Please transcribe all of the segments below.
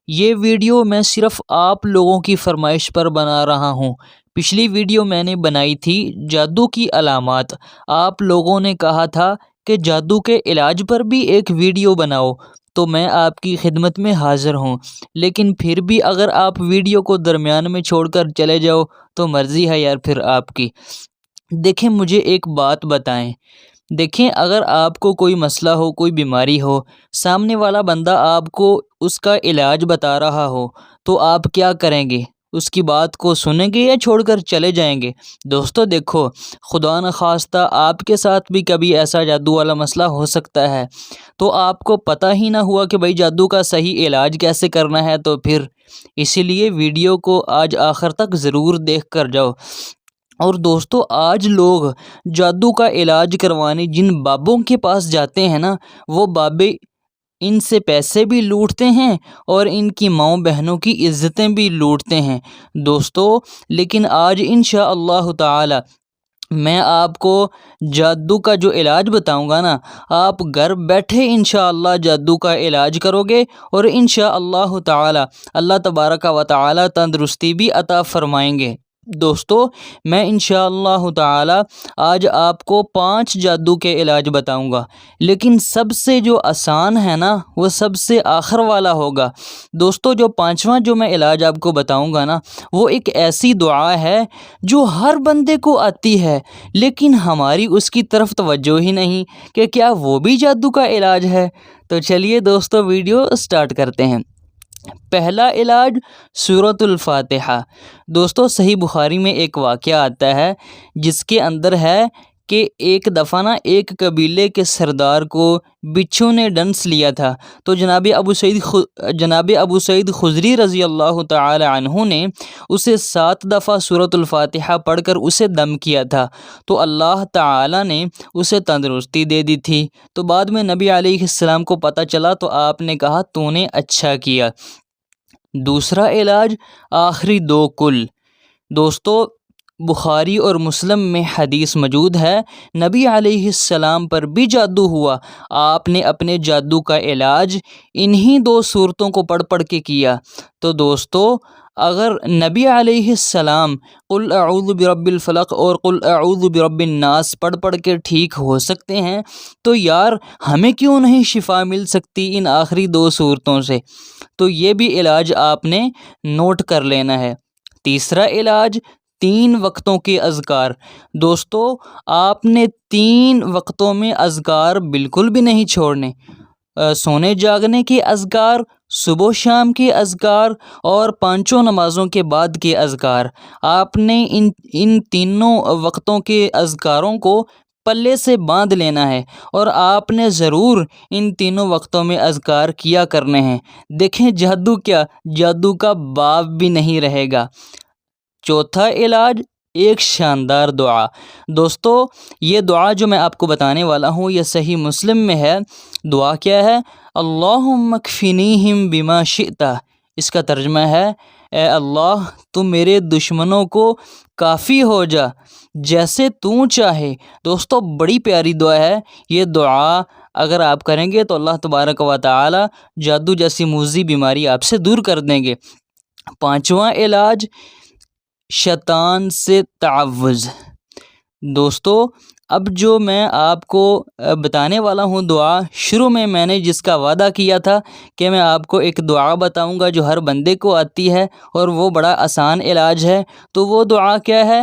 یہ ویڈیو میں صرف آپ لوگوں کی فرمائش پر بنا رہا ہوں۔ پچھلی ویڈیو میں نے بنائی تھی جادو کی علامات۔ آپ لوگوں نے کہا تھا کہ جادو کے علاج پر بھی ایک ویڈیو بناؤ، تو میں آپ کی خدمت میں حاضر ہوں۔ لیکن پھر بھی اگر آپ ویڈیو کو درمیان میں چھوڑ کر چلے جاؤ تو مرضی ہے یار پھر آپ کی۔ دیکھیں، مجھے ایک بات بتائیں، دیکھیں اگر آپ کو کوئی مسئلہ ہو، کوئی بیماری ہو، سامنے والا بندہ آپ کو اس کا علاج بتا رہا ہو، تو آپ کیا کریں گے؟ اس کی بات کو سنیں گے یا چھوڑ کر چلے جائیں گے؟ دوستو دیکھو، خدا نخواستہ آپ کے ساتھ بھی کبھی ایسا جادو والا مسئلہ ہو سکتا ہے، تو آپ کو پتہ ہی نہ ہوا کہ بھئی جادو کا صحیح علاج کیسے کرنا ہے، تو پھر اسی لیے ویڈیو کو آج آخر تک ضرور دیکھ کر جاؤ۔ اور دوستو، آج لوگ جادو کا علاج کروانے جن بابوں کے پاس جاتے ہیں نا، وہ بابے ان سے پیسے بھی لوٹتے ہیں اور ان کی ماؤں بہنوں کی عزتیں بھی لوٹتے ہیں دوستو۔ لیکن آج انشاءاللہ تعالی میں آپ کو جادو کا جو علاج بتاؤں گا نا، آپ گھر بیٹھے انشاءاللہ جادو کا علاج کرو گے، اور انشاءاللہ تعالی اللہ تبارک و تعالی تندرستی بھی عطا فرمائیں گے۔ دوستو، میں انشاءاللہ تعالی آج آپ کو 5 جادو کے علاج بتاؤں گا، لیکن سب سے جو آسان ہے نا، وہ سب سے آخر والا ہوگا۔ دوستو، جو 5واں جو میں علاج آپ کو بتاؤں گا نا، وہ ایک ایسی دعا ہے جو ہر بندے کو آتی ہے، لیکن ہماری اس کی طرف توجہ ہی نہیں کہ کیا وہ بھی جادو کا علاج ہے۔ تو چلیے دوستو، ویڈیو سٹارٹ کرتے ہیں۔ پہلا علاج سورۃ الفاتحہ۔ دوستو، صحیح بخاری میں ایک واقعہ آتا ہے جس کے اندر ہے کہ ایک دفعہ نا ایک قبیلے کے سردار کو بچھو نے ڈنس لیا تھا، تو جناب ابو سعید خدری رضی اللہ تعالی عنہ نے اسے 7 دفعہ سورۃ الفاتحہ پڑھ کر اسے دم کیا تھا، تو اللہ تعالی نے اسے تندرستی دے دی تھی۔ تو بعد میں نبی علیہ السلام کو پتہ چلا تو آپ نے کہا تو نے اچھا کیا۔ دوسرا علاج آخری 2 کل۔ دوستو، بخاری اور مسلم میں حدیث موجود ہے، نبی علیہ السلام پر بھی جادو ہوا، آپ نے اپنے جادو کا علاج انہی 2 صورتوں کو پڑھ پڑھ کے کیا۔ تو دوستو، اگر نبی علیہ السلام قل اعوذ برب الفلق اور قل اعوذ برب الناس پڑھ پڑھ کے ٹھیک ہو سکتے ہیں، تو یار ہمیں کیوں نہیں شفا مل سکتی ان آخری 2 صورتوں سے؟ تو یہ بھی علاج آپ نے نوٹ کر لینا ہے۔ تیسرا علاج 3 وقتوں کے اذکار۔ دوستو، آپ نے 3 وقتوں میں اذکار بالکل بھی نہیں چھوڑنے۔ سونے جاگنے کے اذکار، صبح و شام کے اذکار اور 5 نمازوں کے بعد کے اذکار۔ آپ نے ان تینوں وقتوں کے اذکاروں کو پلے سے باندھ لینا ہے، اور آپ نے ضرور ان تینوں وقتوں میں اذکار کیا کرنے ہیں۔ دیکھیں، جادو کا باب بھی نہیں رہے گا۔ چوتھا علاج ایک شاندار دعا۔ دوستو، یہ دعا جو میں آپ کو بتانے والا ہوں یہ صحیح مسلم میں ہے۔ دعا کیا ہے؟ اللہم اکفنیہم بما شئت۔ اس کا ترجمہ ہے، اے اللہ تو میرے دشمنوں کو کافی ہو جا جیسے تو چاہے۔ دوستو، بڑی پیاری دعا ہے یہ دعا، اگر آپ کریں گے تو اللہ تبارک و تعالی جادو جیسی موذی بیماری آپ سے دور کر دیں گے۔ 5واں علاج شیطان سے تعوذ۔ دوستو، اب جو میں آپ کو بتانے والا ہوں دعا، شروع میں نے جس کا وعدہ کیا تھا کہ میں آپ کو ایک دعا بتاؤں گا جو ہر بندے کو آتی ہے اور وہ بڑا آسان علاج ہے، تو وہ دعا کیا ہے؟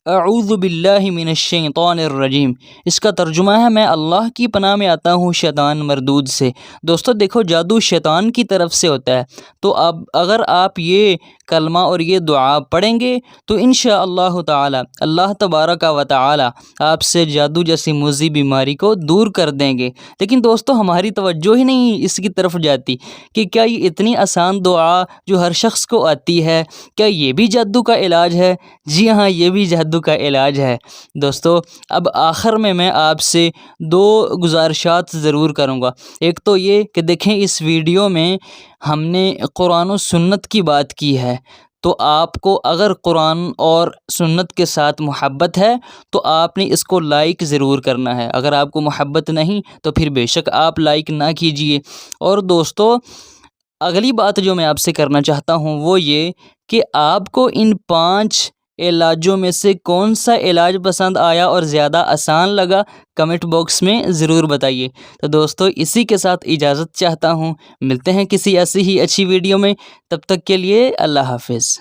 اعوذ باللہ من الشیطان الرجیم۔ اس کا ترجمہ ہے، میں اللہ کی پناہ میں آتا ہوں شیطان مردود سے۔ دوستو دیکھو، جادو شیطان کی طرف سے ہوتا ہے، تو اگر آپ یہ کلمہ اور یہ دعا پڑھیں گے تو انشاءاللہ تعالی اللہ تبارک و تعالی آپ سے جادو جیسی موذی بیماری کو دور کر دیں گے۔ لیکن دوستو، ہماری توجہ ہی نہیں اس کی طرف جاتی کہ کیا یہ اتنی آسان دعا جو ہر شخص کو آتی ہے، کیا یہ بھی جادو کا علاج ہے؟ جی ہاں، یہ بھی جادو کا علاج ہے۔ دوستو، اب آخر میں آپ سے 2 گزارشات ضرور کروں گا۔ ایک تو یہ کہ دیکھیں، اس ویڈیو میں ہم نے قرآن و سنت کی بات کی ہے، تو آپ کو اگر قرآن اور سنت کے ساتھ محبت ہے تو آپ نے اس کو لائک ضرور کرنا ہے، اگر آپ کو محبت نہیں تو پھر بے شک آپ لائک نہ کیجیے۔ اور دوستو، اگلی بات جو میں آپ سے کرنا چاہتا ہوں وہ یہ کہ آپ کو ان 5 علاجوں میں سے کون سا علاج پسند آیا اور زیادہ آسان لگا، کمنٹ باکس میں ضرور بتائیے۔ تو دوستو اسی کے ساتھ اجازت چاہتا ہوں، ملتے ہیں کسی ایسی ہی اچھی ویڈیو میں، تب تک کے لیے اللہ حافظ۔